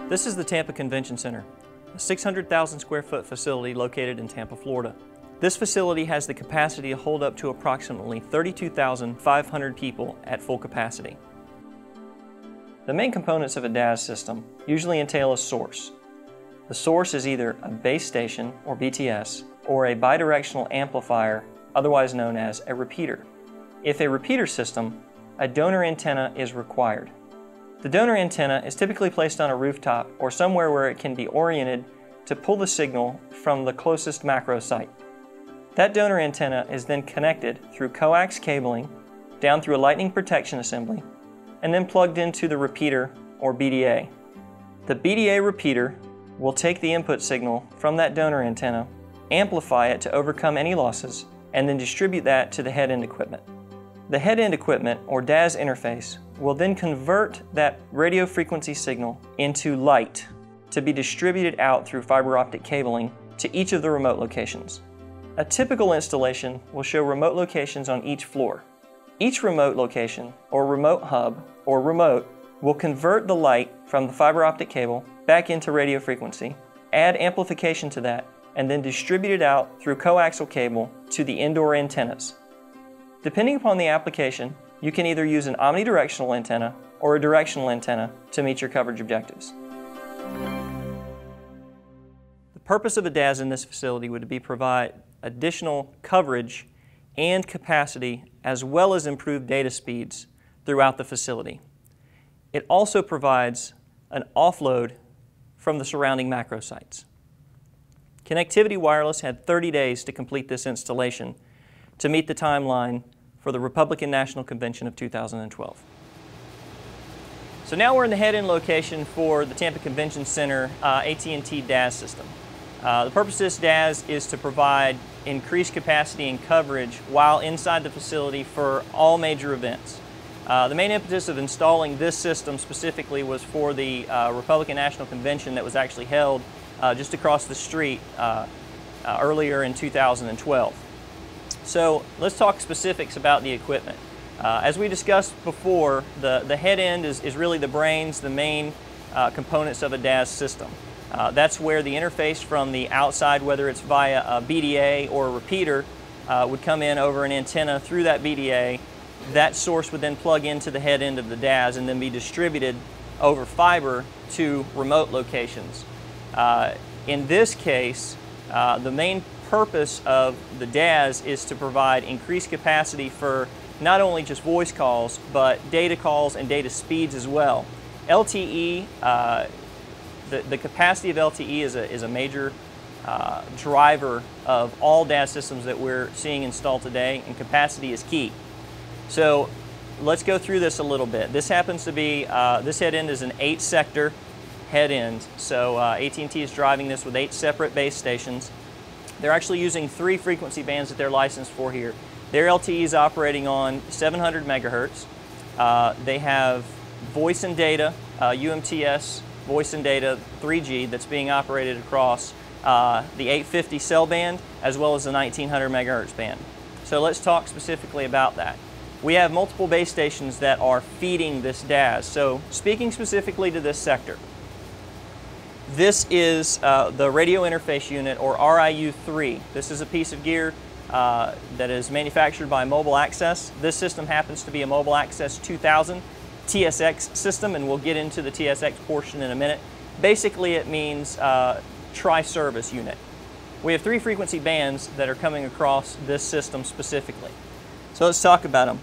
This is the Tampa Convention Center, a 600,000 square foot facility located in Tampa, Florida. This facility has the capacity to hold up to approximately 32,500 people at full capacity. The main components of a DAS system usually entail a source. The source is either a base station, or BTS, or a bidirectional amplifier, otherwise known as a repeater. If a repeater system, a donor antenna is required. The donor antenna is typically placed on a rooftop or somewhere where it can be oriented to pull the signal from the closest macro site. That donor antenna is then connected through coax cabling down through a lightning protection assembly and then plugged into the repeater or BDA. The BDA repeater will take the input signal from that donor antenna, amplify it to overcome any losses, and then distribute that to the head-end equipment. The head-end equipment, or DAS interface, will then convert that radio frequency signal into light to be distributed out through fiber optic cabling to each of the remote locations. A typical installation will show remote locations on each floor. Each remote location, or remote hub, or remote, will convert the light from the fiber optic cable back into radio frequency, add amplification to that, and then distribute it out through coaxial cable to the indoor antennas. Depending upon the application, you can either use an omnidirectional antenna or a directional antenna to meet your coverage objectives. The purpose of a DAS in this facility would be to provide additional coverage and capacity as well as improved data speeds throughout the facility. It also provides an offload from the surrounding macro sites. Connectivity Wireless had 30 days to complete this installation to meet the timeline for the Republican National Convention of 2012. So now we're in the head-end location for the Tampa Convention Center AT&T DAS system. The purpose of this DAS is to provide increased capacity and coverage while inside the facility for all major events. The main impetus of installing this system specifically was for the Republican National Convention that was actually held just across the street earlier in 2012. So let's talk specifics about the equipment. As we discussed before, the head end is really the brains, the main components of a DAS system. That's where the interface from the outside, whether it's via a BDA or a repeater, would come in over an antenna through that BDA. That source would then plug into the head end of the DAS and then be distributed over fiber to remote locations. In this case, the main purpose of the DAS is to provide increased capacity for not only just voice calls, but data calls and data speeds as well. LTE, the capacity of LTE is a major driver of all DAS systems that we're seeing installed today, and capacity is key. So let's go through this a little bit. This happens to be, this head end is an 8-sector head end. So AT&T is driving this with 8 separate base stations. They're actually using 3 frequency bands that they're licensed for here. Their LTE is operating on 700 megahertz. They have voice and data, UMTS voice and data 3G that's being operated across the 850 cell band as well as the 1900 megahertz band. So let's talk specifically about that. We have multiple base stations that are feeding this DAS. So speaking specifically to this sector, this is the radio interface unit, or RIU-3. This is a piece of gear that is manufactured by Mobile Access. This system happens to be a Mobile Access 2000 TSX system, and we'll get into the TSX portion in a minute. Basically, it means tri-service unit. We have 3 frequency bands that are coming across this system specifically. So let's talk about them.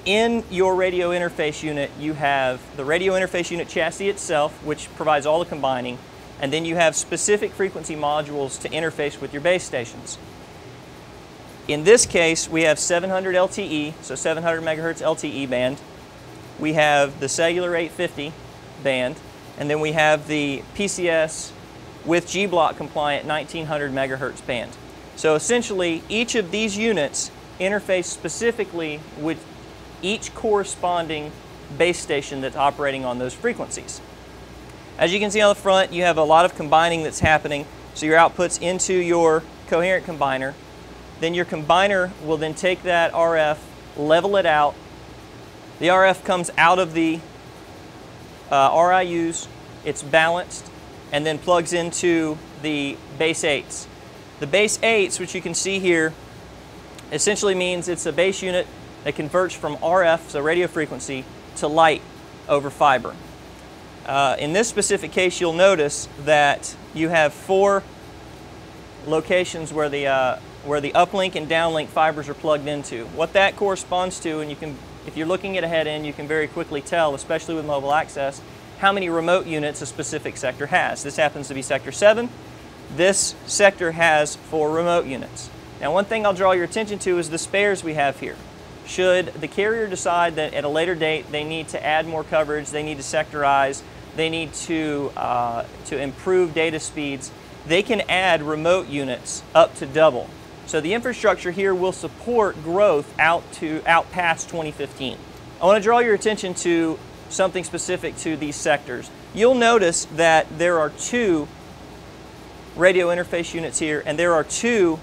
In your radio interface unit, you have the radio interface unit chassis itself, which provides all the combining, and then you have specific frequency modules to interface with your base stations. In this case, we have 700 LTE, so 700 megahertz LTE band. We have the cellular 850 band, and then we have the PCS with G-Block compliant 1900 megahertz band. So essentially, each of these units interface specifically with each corresponding base station that's operating on those frequencies. As you can see on the front, you have a lot of combining that's happening. So your output's into your coherent combiner. Then your combiner will then take that RF, level it out. The RF comes out of the RIUs it's balanced, and then plugs into the base 8s. The base 8s, which you can see here, essentially means it's a base unit that converts from RF, so radio frequency, to light over fiber. In this specific case, you'll notice that you have 4 locations where the uplink and downlink fibers are plugged into. What that corresponds to, and you can, if you're looking at a head end, you can very quickly tell, especially with mobile access, how many remote units a specific sector has. This happens to be Sector 7. This sector has 4 remote units. Now, one thing I'll draw your attention to is the spares we have here. Should the carrier decide that at a later date they need to add more coverage, they need to sectorize, they need to improve data speeds, they can add remote units up to double. So the infrastructure here will support growth out past 2015. I want to draw your attention to something specific to these sectors. You'll notice that there are 2 radio interface units here, and there are 2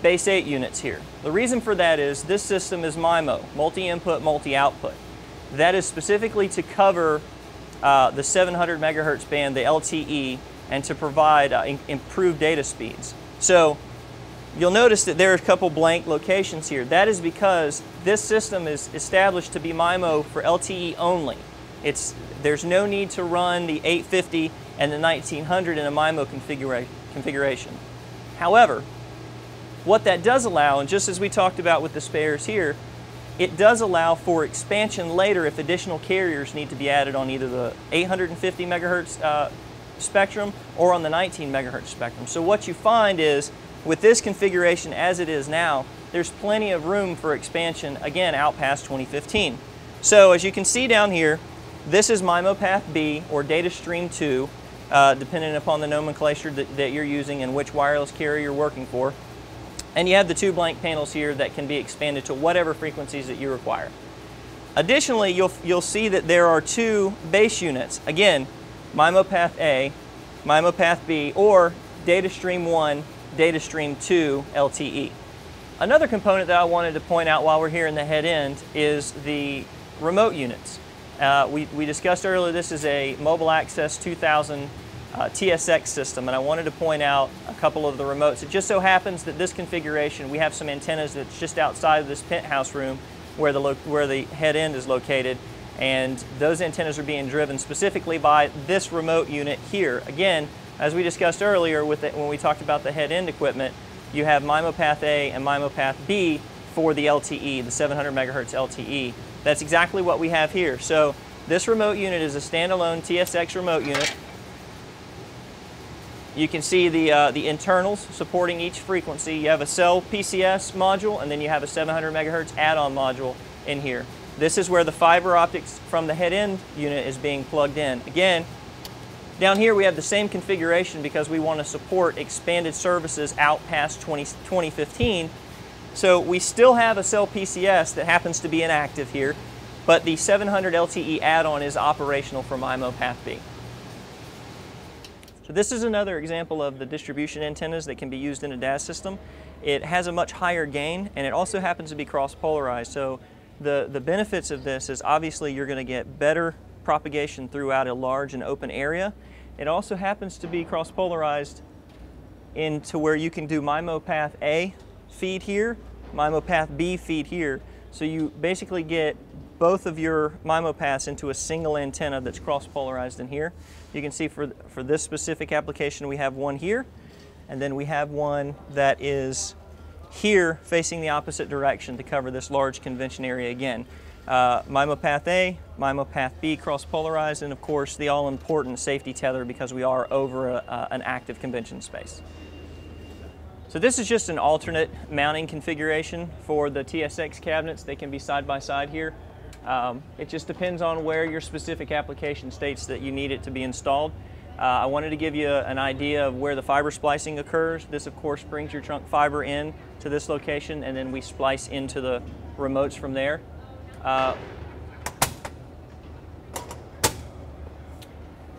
base 8 units here. The reason for that is this system is MIMO, multi-input, multi-output. That is specifically to cover the 700 megahertz band, the LTE, and to provide improved data speeds. So you'll notice that there are a couple blank locations here. That is because this system is established to be MIMO for LTE only. There's no need to run the 850 and the 1900 in a MIMO configuration. However, what that does allow, and just as we talked about with the spares here, it does allow for expansion later if additional carriers need to be added on either the 850 megahertz spectrum or on the 19 megahertz spectrum. So what you find is, with this configuration as it is now, there's plenty of room for expansion, again, out past 2015. So as you can see down here, this is MIMO Path B, or Data Stream 2, depending upon the nomenclature that you're using and which wireless carrier you're working for. And you have the 2 blank panels here that can be expanded to whatever frequencies that you require. Additionally, you'll see that there are 2 base units. Again, MIMO Path A, MIMO Path B, or Data Stream 1, Data Stream 2 LTE. Another component that I wanted to point out while we're here in the head end is the remote units. We discussed earlier this is a Mobile Access 2000 TSX system, and I wanted to point out a couple of the remotes. It just so happens that this configuration, we have some antennas that's just outside of this penthouse room where the head end is located, and those antennas are being driven specifically by this remote unit here. Again, as we discussed earlier when we talked about the head end equipment, you have MIMO Path A and MIMO Path B for the LTE, the 700 megahertz LTE. That's exactly what we have here. So this remote unit is a standalone TSX remote unit. You can see the internals supporting each frequency. You have a cell PCS module, and then you have a 700 megahertz add-on module in here. This is where the fiber optics from the head end unit is being plugged in. Again, down here we have the same configuration because we want to support expanded services out past 2015. So we still have a cell PCS that happens to be inactive here, but the 700 LTE add-on is operational for MIMO Path B. So this is another example of the distribution antennas that can be used in a DAS system. It has a much higher gain, and it also happens to be cross-polarized. So the benefits of this is obviously you're going to get better propagation throughout a large and open area. It also happens to be cross-polarized into where you can do MIMO Path A feed here, MIMO Path B feed here. So you basically get both of your MIMO paths into a single antenna that's cross-polarized in here. You can see for this specific application we have one here, and then we have one that is here facing the opposite direction to cover this large convention area again. MIMO Path A, MIMO Path B cross-polarized, and of course the all-important safety tether because we are over an active convention space. So this is just an alternate mounting configuration for the TSX cabinets. They can be side by side here. It just depends on where your specific application states that you need it to be installed. I wanted to give you an idea of where the fiber splicing occurs. This of course brings your trunk fiber in to this location, and then we splice into the remotes from there.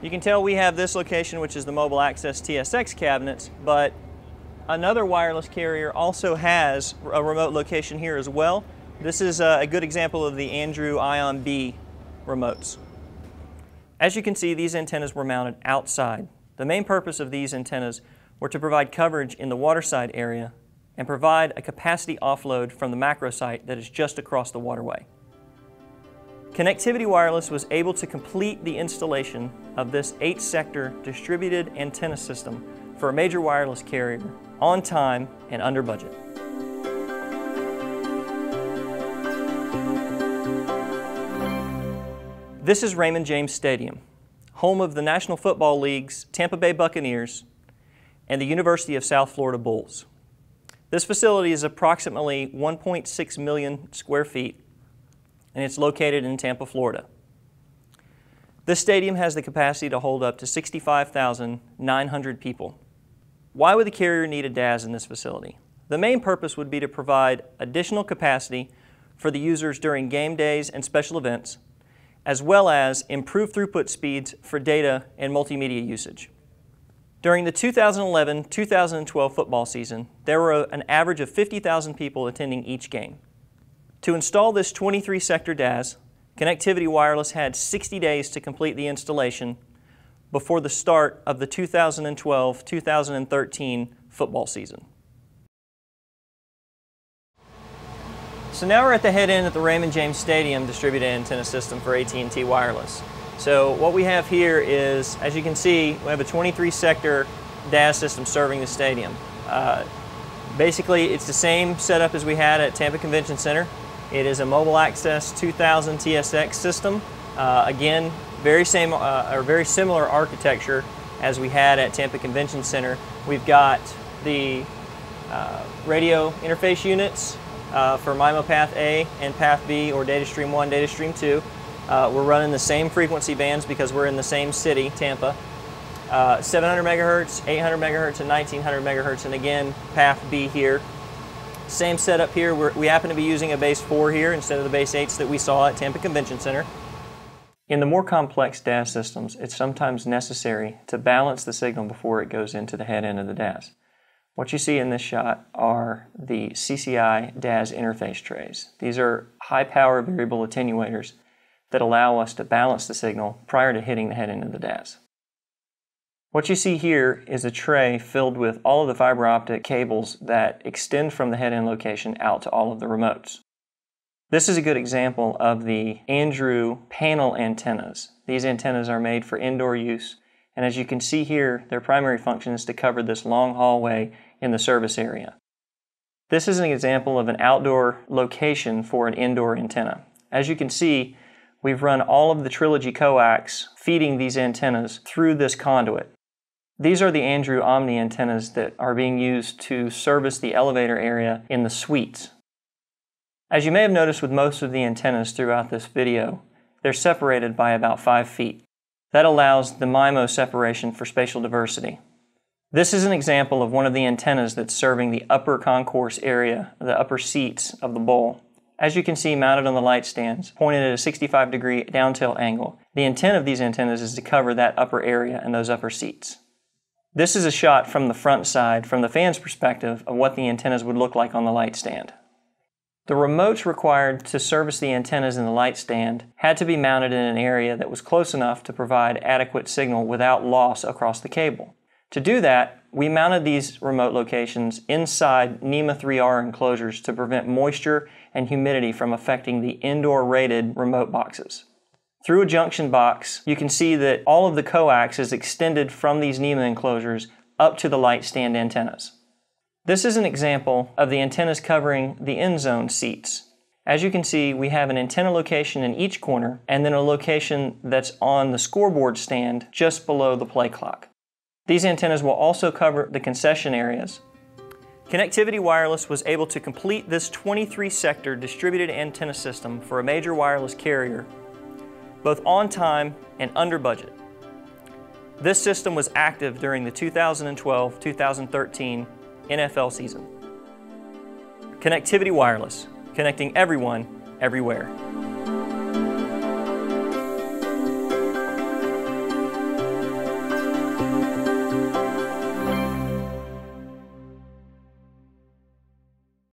You can tell we have this location, which is the Mobile Access TSX cabinets, but another wireless carrier also has a remote location here as well. This is a good example of the Andrew Ion B remotes. As you can see, these antennas were mounted outside. The main purpose of these antennas were to provide coverage in the waterside area and provide a capacity offload from the macro site that is just across the waterway. Connectivity Wireless was able to complete the installation of this 8-sector distributed antenna system for a major wireless carrier on time and under budget. This is Raymond James Stadium, home of the National Football League's Tampa Bay Buccaneers and the University of South Florida Bulls. This facility is approximately 1.6 million square feet, and it's located in Tampa, Florida. This stadium has the capacity to hold up to 65,900 people. Why would the carrier need a DAS in this facility? The main purpose would be to provide additional capacity for the users during game days and special events, as well as improve throughput speeds for data and multimedia usage. During the 2011-2012 football season, there were an average of 50,000 people attending each game. To install this 23-sector DAS, Connectivity Wireless had 60 days to complete the installation before the start of the 2012-2013 football season. So now we're at the head end at the Raymond James Stadium distributed antenna system for AT&T Wireless. So what we have here is, as you can see, we have a 23-sector DAS system serving the stadium. Basically, it's the same setup as we had at Tampa Convention Center. It is a Mobile Access 2000 TSX system. Again, very similar architecture as we had at Tampa Convention Center. We've got the radio interface units for MIMO Path A and Path B, or Data Stream 1, Data Stream 2. We're running the same frequency bands because we're in the same city, Tampa. 700 megahertz, 800 megahertz, and 1900 megahertz, and again, Path B here. Same setup here. We happen to be using a base 4 here instead of the base 8s that we saw at Tampa Convention Center. In the more complex DAS systems, it's sometimes necessary to balance the signal before it goes into the head end of the DAS. What you see in this shot are the CCI DAS interface trays. These are high-power variable attenuators that allow us to balance the signal prior to hitting the head end of the DAS. What you see here is a tray filled with all of the fiber optic cables that extend from the head end location out to all of the remotes. This is a good example of the Andrew panel antennas. These antennas are made for indoor use, and as you can see here, their primary function is to cover this long hallway in the service area. This is an example of an outdoor location for an indoor antenna. As you can see, we've run all of the Trilogy coax feeding these antennas through this conduit. These are the Andrew Omni antennas that are being used to service the elevator area in the suites. As you may have noticed with most of the antennas throughout this video, they're separated by about 5 feet. That allows the MIMO separation for spatial diversity. This is an example of one of the antennas that's serving the upper concourse area, the upper seats of the bowl. As you can see, mounted on the light stands, pointed at a 65-degree downtilt angle. The intent of these antennas is to cover that upper area and those upper seats. This is a shot from the front side, from the fan's perspective, of what the antennas would look like on the light stand. The remotes required to service the antennas in the light stand had to be mounted in an area that was close enough to provide adequate signal without loss across the cable. To do that, we mounted these remote locations inside NEMA 3R enclosures to prevent moisture and humidity from affecting the indoor rated remote boxes. Through a junction box, you can see that all of the coax is extended from these NEMA enclosures up to the light stand antennas. This is an example of the antennas covering the end zone seats. As you can see, we have an antenna location in each corner and then a location that's on the scoreboard stand just below the play clock. These antennas will also cover the concession areas. Connectivity Wireless was able to complete this 23-sector distributed antenna system for a major wireless carrier, both on time and under budget. This system was active during the 2012-2013 NFL season. Connectivity Wireless, connecting everyone, everywhere.